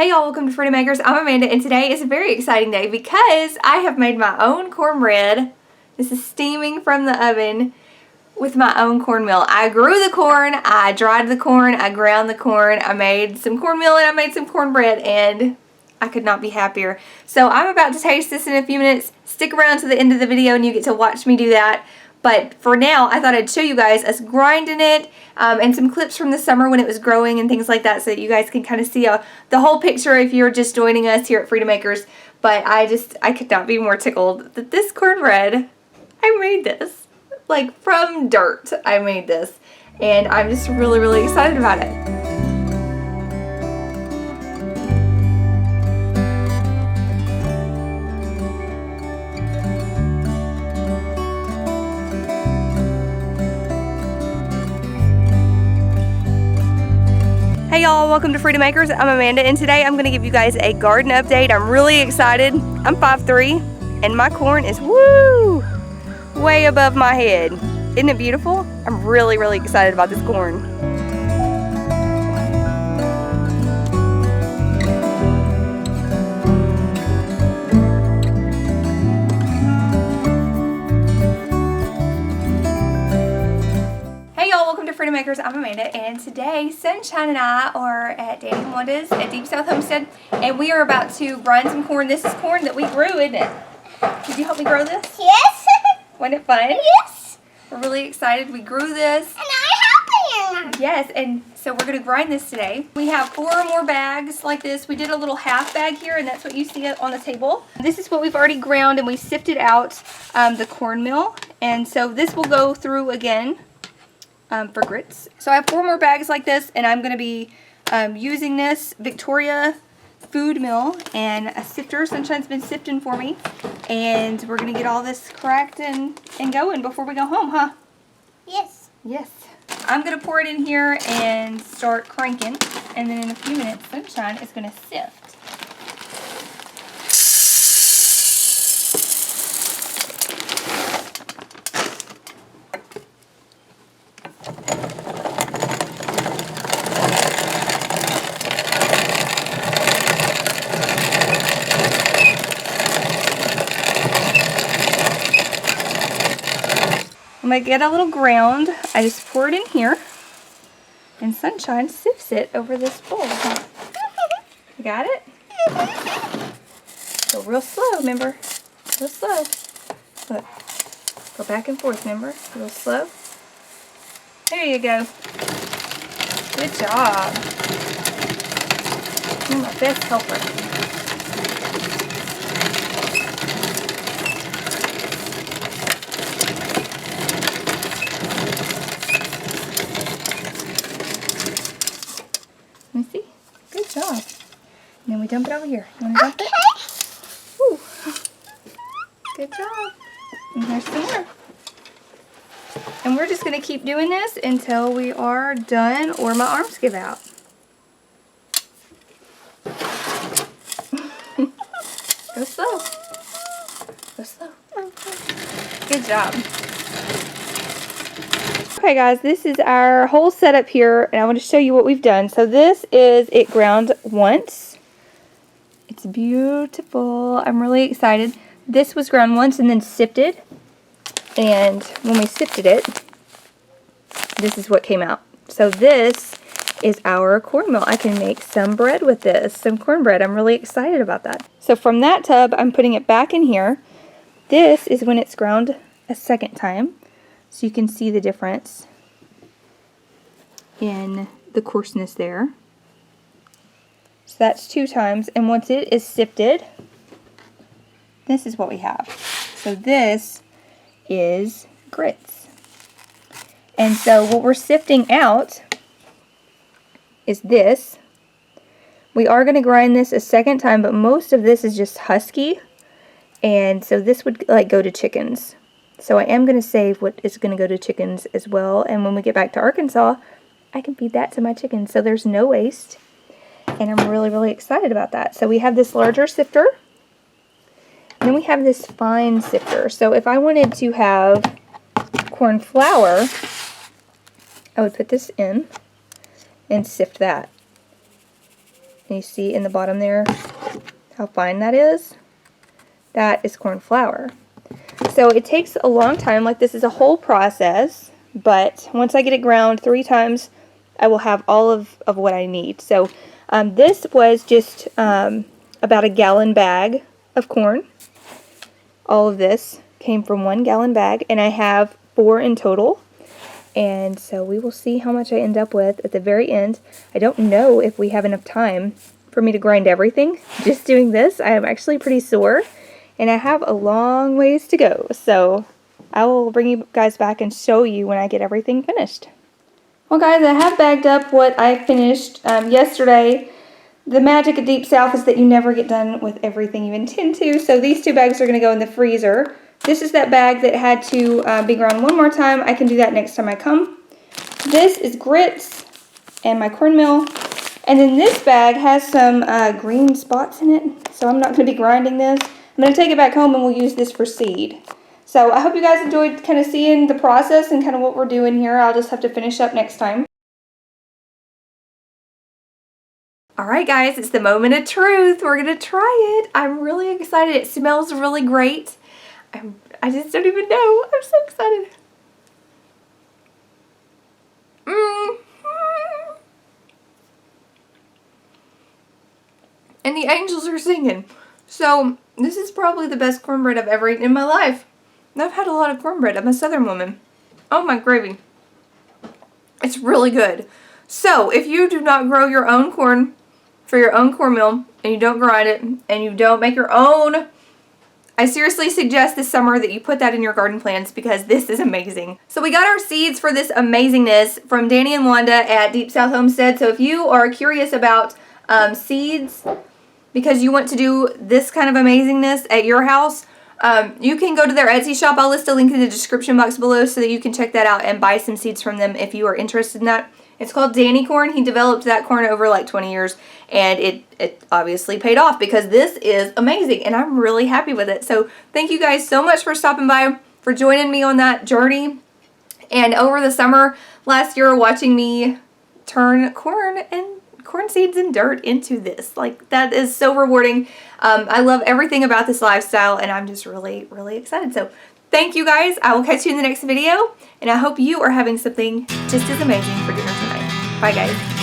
Hey y'all, welcome to Freedom Makers. I'm Amanda and today is a very exciting day because I have made my own cornbread. This is steaming from the oven with my own cornmeal. I grew the corn, I dried the corn, I ground the corn, I made some cornmeal and I made some cornbread and I could not be happier. So I'm about to taste this in a few minutes. Stick around to the end of the video and you get to watch me do that. But for now, I thought I'd show you guys us grinding it and some clips from the summer when it was growing and things like that so that you guys can kind of see the whole picture if you're just joining us here at Freedom Makers. But I could not be more tickled that this cornbread, I made this. Like from dirt, I made this. And I'm just really, really excited about it. Hey y'all, welcome to Freedom Makers. I'm Amanda and today I'm going to give you guys a garden update. I'm really excited. I'm 5'3" and my corn is way above my head. Isn't it beautiful? I'm really, really excited about this corn. Freedom Makers, I'm Amanda, and today Sunshine and I are at Danny and Wanda's at Deep South Homestead, and we are about to grind some corn. This is corn that we grew, isn't it? Did you help me grow this? Yes. Wasn't it fun? Yes. We're really excited. We grew this. And I'm helping you. Yes, and so we're going to grind this today. We have 4 more bags like this. We did a little half bag here, and that's what you see on the table. This is what we've already ground, and we sifted out the cornmeal, and so this will go through again. For grits. So I have 4 more bags like this, and I'm going to be using this Victoria food mill and a sifter. Sunshine's been sifting for me, and we're going to get all this cracked and going before we go home, huh? Yes. Yes. I'm going to pour it in here and start cranking, and then in a few minutes Sunshine is going to sift. I'm going to get a little ground. I just pour it in here, and Sunshine sifts it over this bowl. You got it? Go real slow, remember? Real slow. Look. Go back and forth, remember? Real slow. There you go. Good job. You're my best helper. Let me see. Good job. And then we dump it over here. You want to dump it? Woo. Good job. And here's some more. And we're just going to keep doing this until we are done or my arms give out. Go slow. Go slow. Good job. Okay guys, this is our whole setup here, and I want to show you what we've done. So this is it ground once. It's beautiful. I'm really excited. This was ground once and then sifted. And when we sifted it, this is what came out. So this is our cornmeal. I can make some bread with this, some cornbread. I'm really excited about that. So from that tub, I'm putting it back in here. This is when it's ground a second time. So you can see the difference in the coarseness there. So that's 2 times. And once it is sifted, this is what we have. So this is grits. And so what we're sifting out is this. We are going to grind this a second time, but most of this is just husky. And so this would like go to chickens. So I am going to save what is going to go to chickens as well. And when we get back to Arkansas, I can feed that to my chickens. So there's no waste. And I'm really, really excited about that. So we have this larger sifter. And then we have this fine sifter. So if I wanted to have corn flour, I would put this in and sift that. And you see in the bottom there how fine that is? That is corn flour. So it takes a long time. Like, this is a whole process, but once I get it ground 3 times, I will have all of what I need. So this was just about a gallon bag of corn. All of this came from 1 gallon bag, and I have 4 in total. And so we will see how much I end up with at the very end. I don't know if we have enough time for me to grind everything. Just doing this, I am actually pretty sore, and I have a long ways to go. So I will bring you guys back and show you when I get everything finished. Well guys, I have bagged up what I finished yesterday. The magic of Deep South is that you never get done with everything you intend to. So these 2 bags are going to go in the freezer. This is that bag that had to be ground 1 more time. I can do that next time I come. This is grits and my cornmeal. And then this bag has some green spots in it. So I'm not going to be grinding this. I'm going to take it back home and we'll use this for seed. So I hope you guys enjoyed kind of seeing the process and kind of what we're doing here. I'll just have to finish up next time. Alright guys, it's the moment of truth. We're going to try it. I'm really excited. It smells really great. I just don't even know. I'm so excited. And the angels are singing. So this is probably the best cornbread I've ever eaten in my life. And I've had a lot of cornbread. I'm a Southern woman. Oh my gravy. It's really good. So if you do not grow your own corn for your own cornmeal, and you don't grind it, and you don't make your own, I seriously suggest this summer that you put that in your garden plants because this is amazing. So we got our seeds for this amazingness from Danny and Wanda at Deep South Homestead. So if you are curious about seeds because you want to do this kind of amazingness at your house, you can go to their Etsy shop. I'll list a link in the description box below so that you can check that out and buy some seeds from them if you are interested in that. It's called Danny corn. He developed that corn over like 20 years, and it obviously paid off because this is amazing, and I'm really happy with it. So thank you guys so much for stopping by, for joining me on that journey, and over the summer last year watching me turn corn seeds and dirt into this. Like, that is so rewarding. I love everything about this lifestyle, and I'm just really, really excited. So thank you guys. I will catch you in the next video, and I hope you are having something just as amazing for dinner tonight. Bye guys.